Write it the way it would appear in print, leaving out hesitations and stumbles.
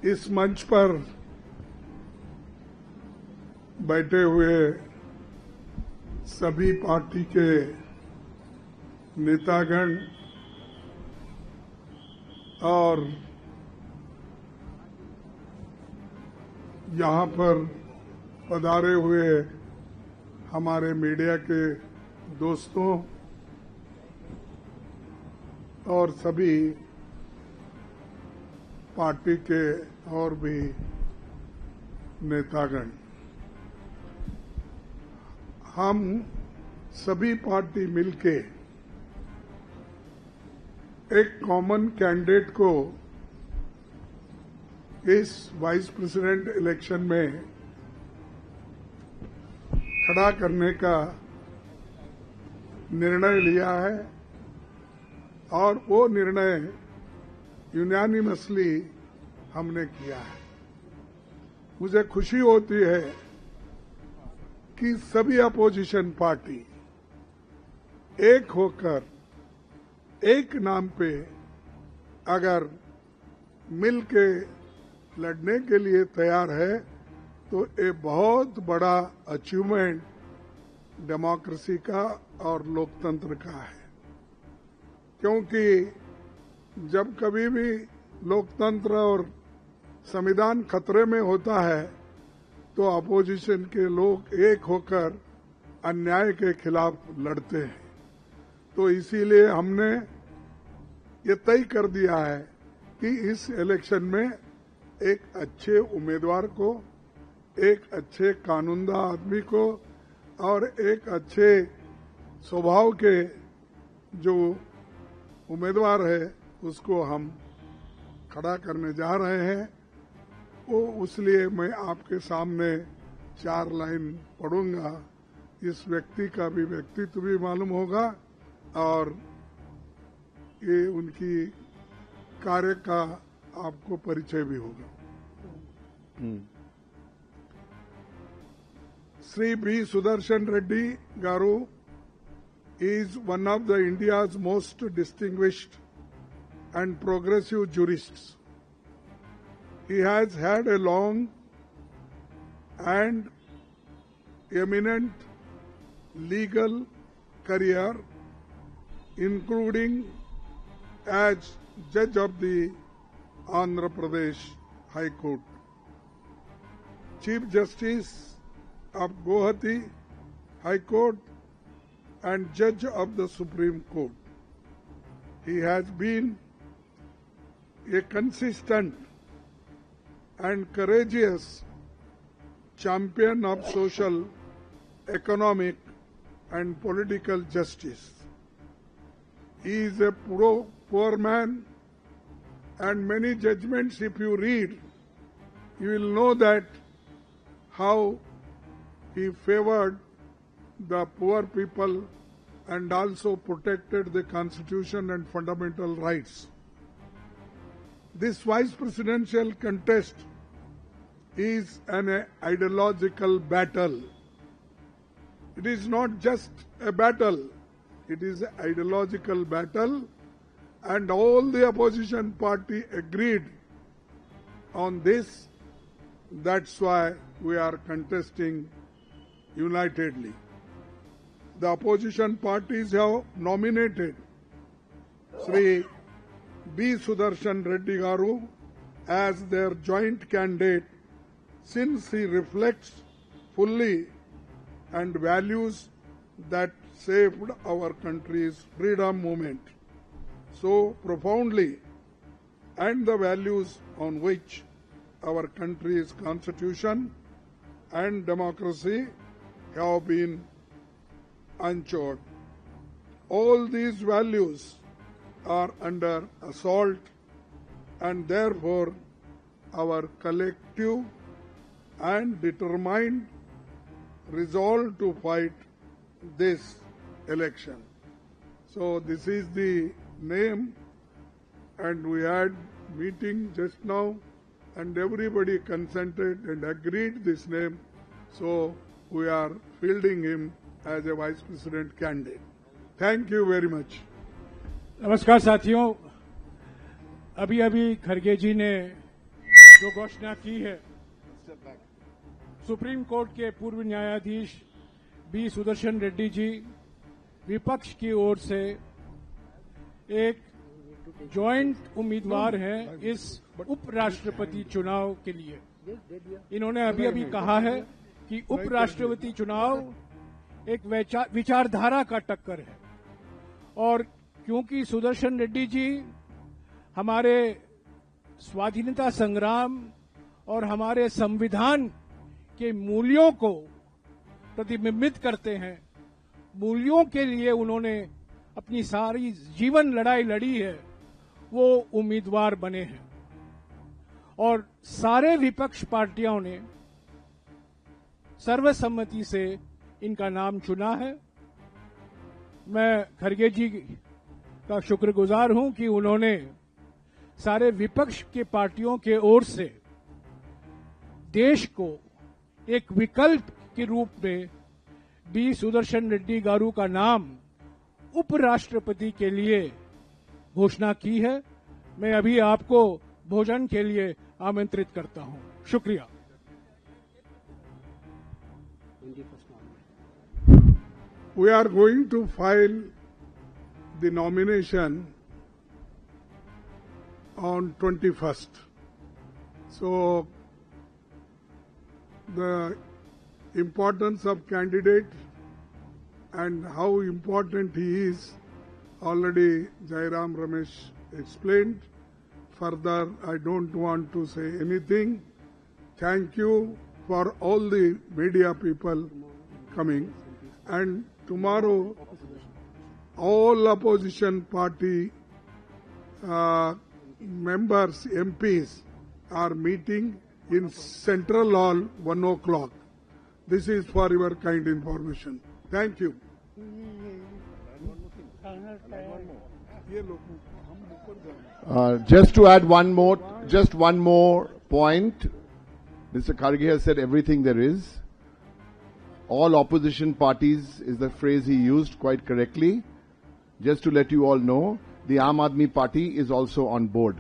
इस मंच पर बैठे हुए सभी पार्टी के नेतागण और यहाँ पर पधारे हुए हमारे मीडिया के दोस्तों और सभी पार्टी के और भी नेतागण, हम सभी पार्टी मिलके एक कॉमन कैंडिडेट को इस वाइस प्रेसिडेंट इलेक्शन में खड़ा करने का निर्णय लिया है और वो निर्णय यूनानिमसली हमने किया है। मुझे खुशी होती है कि सभी अपोजिशन पार्टी एक होकर एक नाम पे अगर मिल के लड़ने के लिए तैयार है तो ये बहुत बड़ा अचीवमेंट डेमोक्रेसी का और लोकतंत्र का है, क्योंकि जब कभी भी लोकतंत्र और संविधान खतरे में होता है तो अपोजिशन के लोग एक होकर अन्याय के खिलाफ लड़ते हैं। तो इसीलिए हमने ये तय कर दिया है कि इस इलेक्शन में एक अच्छे उम्मीदवार को, एक अच्छे कानूनदा आदमी को और एक अच्छे स्वभाव के जो उम्मीदवार है उसको हम खड़ा करने जा रहे हैं। वो इसलिए मैं आपके सामने 4 लाइन पढ़ूंगा। इस व्यक्ति का भी व्यक्तित्व भी मालूम होगा और ये उनकी कार्य का आपको परिचय भी होगा। Sri B. Sudarshan Reddy Garu is one of the India's most distinguished and progressive jurists. He has had a long and eminent legal career, including as Judge of the Andhra Pradesh High Court, Chief Justice of Guwahati High Court and Judge of the Supreme Court. He has been a consistent and courageous champion of social, economic and political justice. He is a poor man, and many judgments, if you read, you will know that how he favored the poor people and also protected the constitution and fundamental rights. This vice presidential contest is an ideological battle. It is not just a battle, it is an ideological battle, and all the opposition party agreed on this. That's why we are contesting unitedly. The opposition parties have nominated Sri B. Sudarshan Reddy Garu as their joint candidate since he reflects fully and values that saved our country's freedom movement so profoundly, and the values on which our country's constitution and democracy have been anchored. All these values are under assault, and therefore our collective and determined resolve to fight this election. So this is the name, and we had meeting just now and everybody consented and agreed this name. So we are fielding him as a vice president candidate. Thank you very much. नमस्कार साथियों, अभी अभी खरगे जी ने जो घोषणा की है, supreme court के पूर्व न्यायाधीश बी सुदर्शन रेड्डी जी विपक्ष की ओर से एक जॉइंट उम्मीदवार हैं इस उपराष्ट्रपति चुनाव के लिए। इन्होंने अभी अभी कहा है कि उपराष्ट्रपति चुनाव एक विचारधारा का टक्कर है, और क्योंकि सुदर्शन रेड्डी जी हमारे स्वाधीनता संग्राम और हमारे संविधान के मूल्यों को प्रतिबिंबित करते हैं, मूल्यों के लिए उन्होंने अपनी सारी जीवन लड़ाई लड़ी है, वो उम्मीदवार बने हैं। और सारे विपक्ष पार्टियों ने सर्वसम्मति से इनका नाम चुना है। मैं खड़गे जी का शुक्रगुजार हूं कि उन्होंने सारे विपक्ष के पार्टियों के ओर से देश को एक विकल्प के रूप में बी सुदर्शन रेड्डी गारू का नाम उपराष्ट्रपति के लिए घोषणा की है। मैं अभी आपको भोजन के लिए आमंत्रित करता हूं। शुक्रिया। We are going to file the nomination on 21st. So the importance of candidate and how important he is already Jairam Ramesh explained. Further, I don't want to say anything. Thank you for all the media people coming. And tomorrow, all opposition party members, MPs, are meeting in Central Hall 1 o'clock. This is for your kind information. Thank you. Just to add one more point. Mr. Kharge has said everything there is. All opposition parties is the phrase he used quite correctly. Just to let you all know, the Aam Aadmi Party is also on board.